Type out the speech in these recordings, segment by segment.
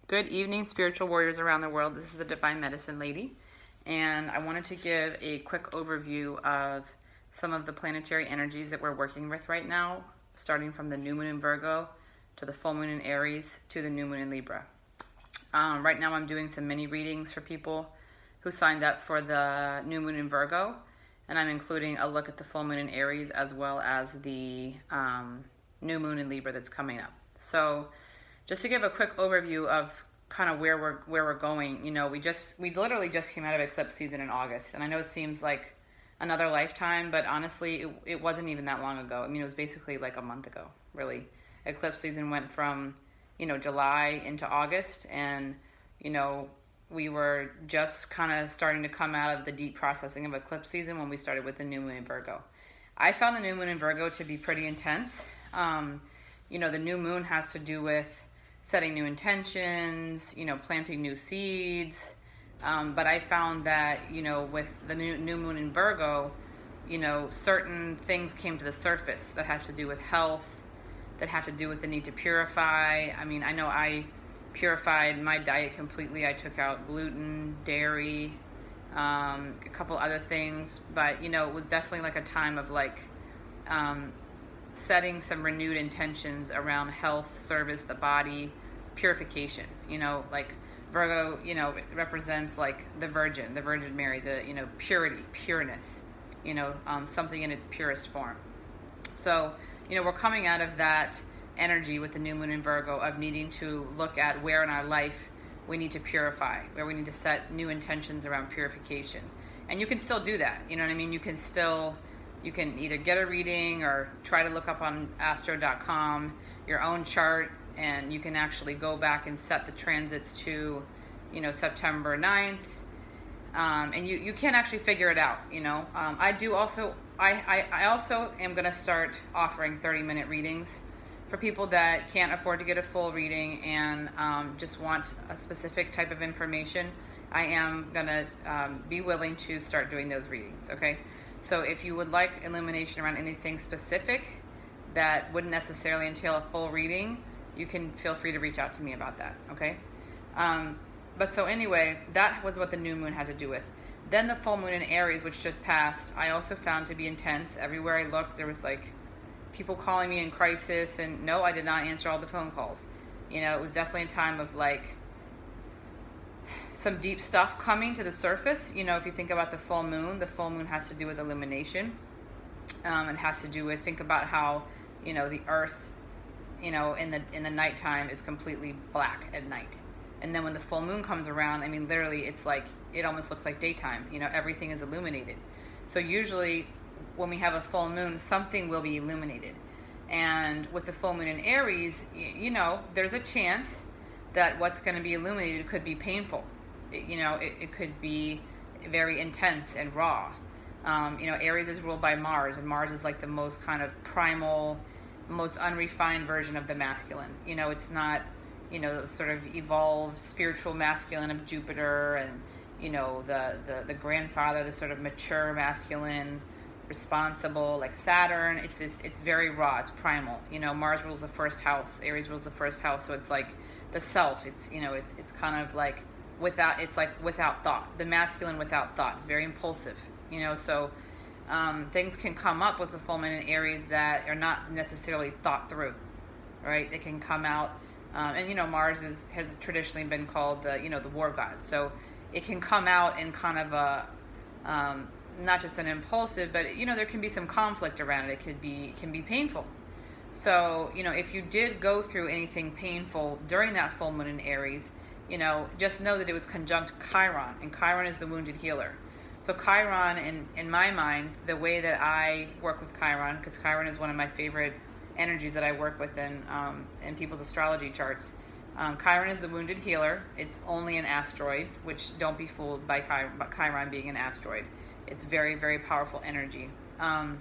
Good evening, spiritual warriors around the world. This is the Divine Medicine Lady, and I wanted to give a quick overview of some of the planetary energies that we're working with right now, starting from the new moon in Virgo to the full moon in Aries to the new moon in Libra. Right now, I'm doing some mini readings for people who signed up for the new moon in Virgo, and I'm including a look at the full moon in Aries as well as the new moon in Libra that's coming up. So, just to give a quick overview of kind of where we're going, we literally just came out of eclipse season in August, and I know it seems like another lifetime, but honestly, it wasn't even that long ago. I mean, it was basically like a month ago, really. Eclipse season went from, July into August, and we were just kind of starting to come out of the deep processing of eclipse season when we started with the new moon in Virgo. I found the new moon in Virgo to be pretty intense. The new moon has to do with setting new intentions, planting new seeds. But I found that, with the new moon in Virgo, certain things came to the surface that have to do with health, that have to do with the need to purify. I mean, I know I purified my diet completely. I took out gluten, dairy, a couple other things. But, it was definitely like a time of setting some renewed intentions around health, service, the body, purification. Like Virgo, it represents like the Virgin Mary, the purity, pureness, something in its purest form. So, we're coming out of that energy with the new moon in Virgo of needing to look at where in our life we need to purify, where we need to set new intentions around purification. And you can still do that. You know what I mean? You can either get a reading or try to look up on astro.com your own chart, and you can actually go back and set the transits to, September 9th. And you can actually figure it out, I also am going to start offering 30-minute readings for people that can't afford to get a full reading and just want a specific type of information. I am going to be willing to start doing those readings, okay? So if you would like illumination around anything specific that wouldn't necessarily entail a full reading, you can feel free to reach out to me about that, okay? But so anyway, that was what the new moon had to do with. Then the full moon in Aries, which just passed, I also found to be intense. Everywhere I looked, there was people calling me in crisis, and no, I did not answer all the phone calls. It was definitely a time of some deep stuff coming to the surface. If you think about the full moon has to do with illumination. It has to do with, think about how, the earth, in the nighttime is completely black at night. And then when the full moon comes around, I mean, literally, it almost looks like daytime. Everything is illuminated. So usually when we have a full moon, something will be illuminated. And with the full moon in Aries, there's a chance that what's going to be illuminated could be painful. It could be very intense and raw. Aries is ruled by Mars, and Mars is like the most kind of primal, most unrefined version of the masculine. It's not, the sort of evolved spiritual masculine of Jupiter and, the grandfather, the sort of mature masculine, responsible, like Saturn. It's very raw, it's primal. Mars rules the first house, Aries rules the first house, so it's like the self. It's kind of like without thought. The masculine without thought. It's very impulsive. So things can come up with the full moon in Aries that are not necessarily thought through, right? They can come out, and Mars has traditionally been called the war god. So it can come out in kind of a not just an impulsive, but there can be some conflict around it. It can be painful. So if you did go through anything painful during that full moon in Aries, just know that it was conjunct Chiron, and Chiron is the wounded healer. So Chiron, in my mind, the way that I work with Chiron, because Chiron is one of my favorite energies that I work with in people's astrology charts. Chiron is the wounded healer. It's only an asteroid, which don't be fooled by Chiron being an asteroid. It's very, very powerful energy. And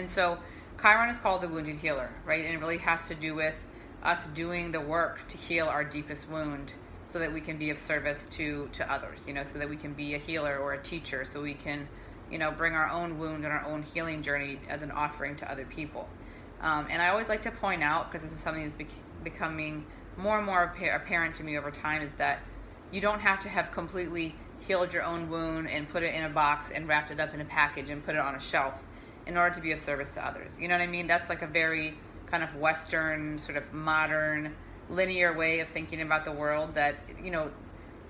so Chiron is called the wounded healer, right? And it really has to do with us doing the work to heal our deepest wound so that we can be of service to others, so that we can be a healer or a teacher, so we can, bring our own wound and our own healing journey as an offering to other people. And I always like to point out, because this is something that's becoming more and more apparent to me over time is that you don't have to have completely healed your own wound and put it in a box and wrapped it up in a package and put it on a shelf in order to be of service to others. You know what I mean? That's like a very kind of Western, sort of modern, linear way of thinking about the world that, you know,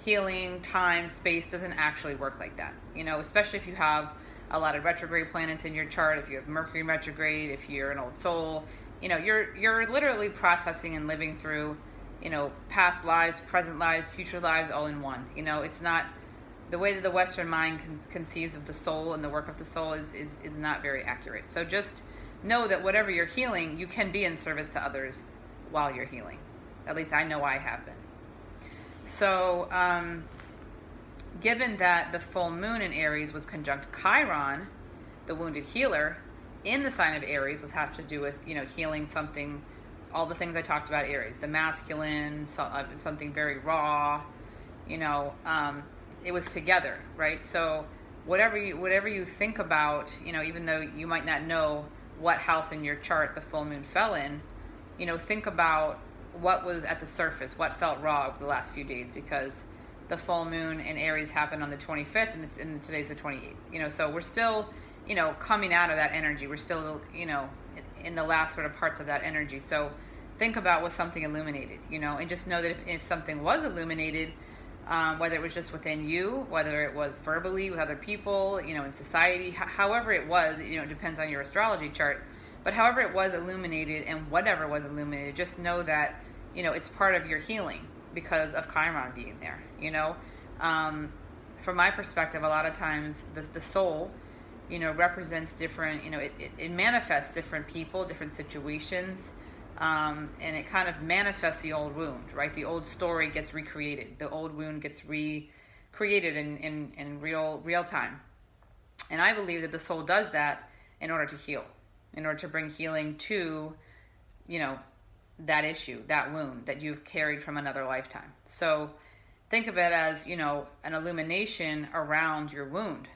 healing, time, space doesn't actually work like that. You know, especially if you have a lot of retrograde planets in your chart, if you have Mercury retrograde, if you're an old soul, you know, you're literally processing and living through, you know, past lives, present lives, future lives all in one. You know, it's not the way that the Western mind conceives of the soul and the work of the soul is not very accurate. So just know that whatever you're healing, you can be in service to others while you're healing. At least I know I have been. So, given that the full moon in Aries was conjunct Chiron, the wounded healer, in the sign of Aries, was have to do with, you know, healing something, all the things I talked about Aries, the masculine, something very raw, you know, it was together, right? So whatever you think about, you know, even though you might not know what house in your chart the full moon fell in, you know, think about what was at the surface, what felt raw over the last few days, because the full moon in Aries happened on the 25th and today's the 28th. You know, so we're still, you know, coming out of that energy. We're still, you know, in the last sort of parts of that energy. So think about was something illuminated, you know, and just know that if something was illuminated, whether it was just within you, whether it was verbally with other people, you know, in society, however it was, you know, it depends on your astrology chart, but however it was illuminated and whatever was illuminated, just know that, you know, it's part of your healing because of Chiron being there, you know. From my perspective, a lot of times the soul, you know, represents different, you know, it manifests different people, different situations, and it kind of manifests the old wound, right? The old story gets recreated. The old wound gets recreated in real time. And I believe that the soul does that in order to heal, in order to bring healing to, you know, that issue, that wound that you've carried from another lifetime. So think of it as, you know, an illumination around your wound,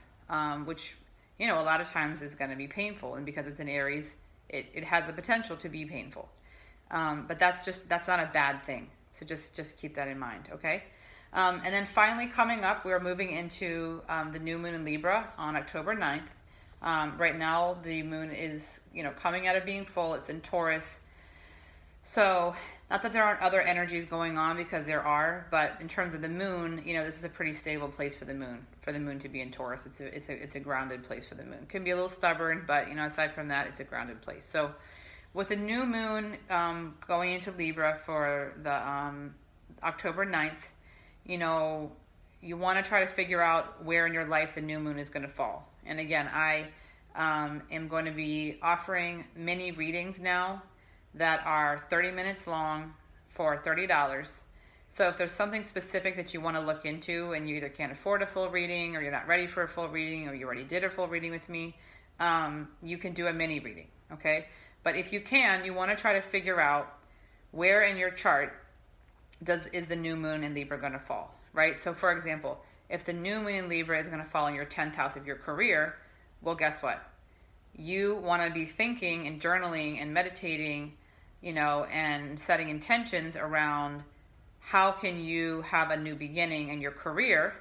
which, you know, a lot of times is going to be painful. And because it's in Aries, it has the potential to be painful. But that's not a bad thing. So just keep that in mind, okay? And then finally coming up, we're moving into the new moon in Libra on October 9th. Right now, the moon is, you know, coming out of being full. It's in Taurus. So not that there aren't other energies going on, because there are, but in terms of the moon, you know, this is a pretty stable place for the moon to be in Taurus. It's a grounded place for the moon. It can be a little stubborn, but, you know, aside from that, it's a grounded place. So with the new moon going into Libra for the October 9th, you know, you want to try to figure out where in your life the new moon is going to fall. And again, I am going to be offering mini readings now that are 30 minutes long for $30. So if there's something specific that you want to look into and you either can't afford a full reading, or you're not ready for a full reading, or you already did a full reading with me, you can do a mini reading, okay? But if you can, you want to try to figure out where in your chart is the new moon in Libra going to fall, right? So for example, if the new moon in Libra is going to fall in your 10th house of your career, well, guess what? You want to be thinking and journaling and meditating, you know, and setting intentions around how can you have a new beginning in your career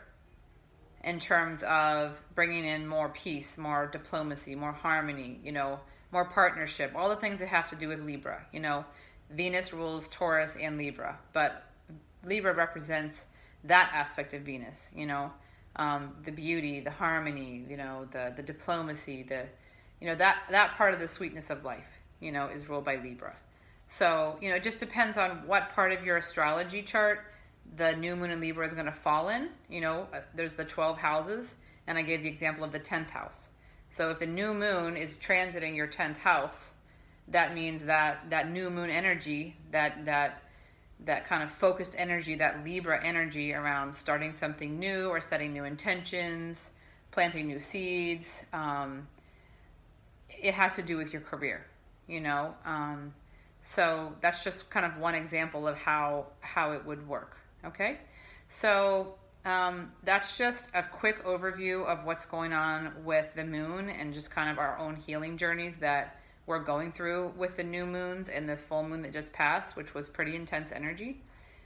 in terms of bringing in more peace, more diplomacy, more harmony, you know, more partnership, all the things that have to do with Libra. You know, Venus rules Taurus and Libra, but Libra represents that aspect of Venus, you know, the beauty, the harmony, you know, the diplomacy, you know, that part of the sweetness of life, you know, is ruled by Libra. So, you know, it just depends on what part of your astrology chart the new moon in Libra is going to fall in. You know, there's the 12 houses, and I gave the example of the 10th house. So if the new moon is transiting your 10th house, that means that new moon energy, that kind of focused energy, that Libra energy around starting something new or setting new intentions, planting new seeds, it has to do with your career, you know. So that's just kind of one example of how it would work, okay? So that's just a quick overview of what's going on with the moon and just kind of our own healing journeys that we're going through with the new moons and the full moon that just passed, which was pretty intense energy.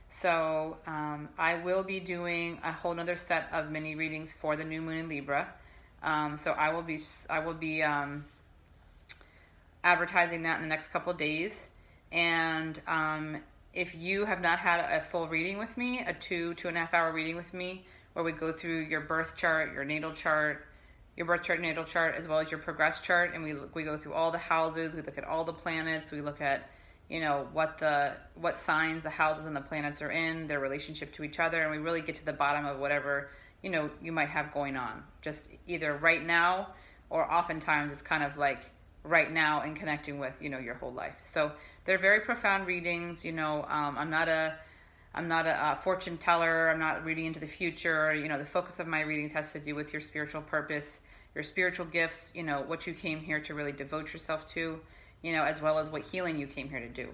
So I will be doing a whole nother set of mini readings for the new moon in Libra. So I will be advertising that in the next couple of days. And if you have not had a full reading with me, a 2.5 hour reading with me, where we go through your birth chart, your natal chart, your birth chart, natal chart, as well as your progress chart, and we go through all the houses, we look at all the planets, we look at, you know, what signs the houses and the planets are in, their relationship to each other, and we really get to the bottom of whatever, you know, you might have going on, just either right now, or oftentimes it's kind of like right now and connecting with, you know, your whole life. So they're very profound readings. You know, I'm not a fortune teller. I'm not reading into the future. You know, the focus of my readings has to do with your spiritual purpose, your spiritual gifts, you know, what you came here to really devote yourself to, you know, as well as what healing you came here to do.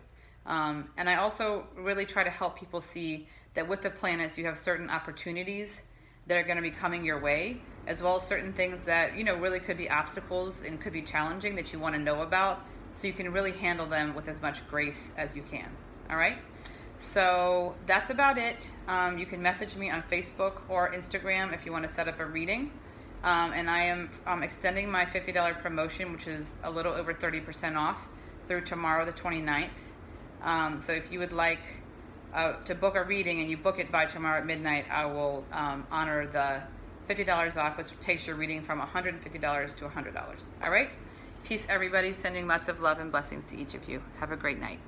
And I also really try to help people see that with the planets, you have certain opportunities that are going to be coming your way, as well as certain things that, you know, really could be obstacles and could be challenging that you want to know about, so you can really handle them with as much grace as you can. All right? So that's about it. You can message me on Facebook or Instagram if you want to set up a reading. And I am extending my $50 promotion, which is a little over 30% off, through tomorrow, the 29th. So if you would like to book a reading and you book it by tomorrow at midnight, I will honor the $50 off, which takes your reading from $150 to $100. All right? Peace, everybody. Sending lots of love and blessings to each of you. Have a great night.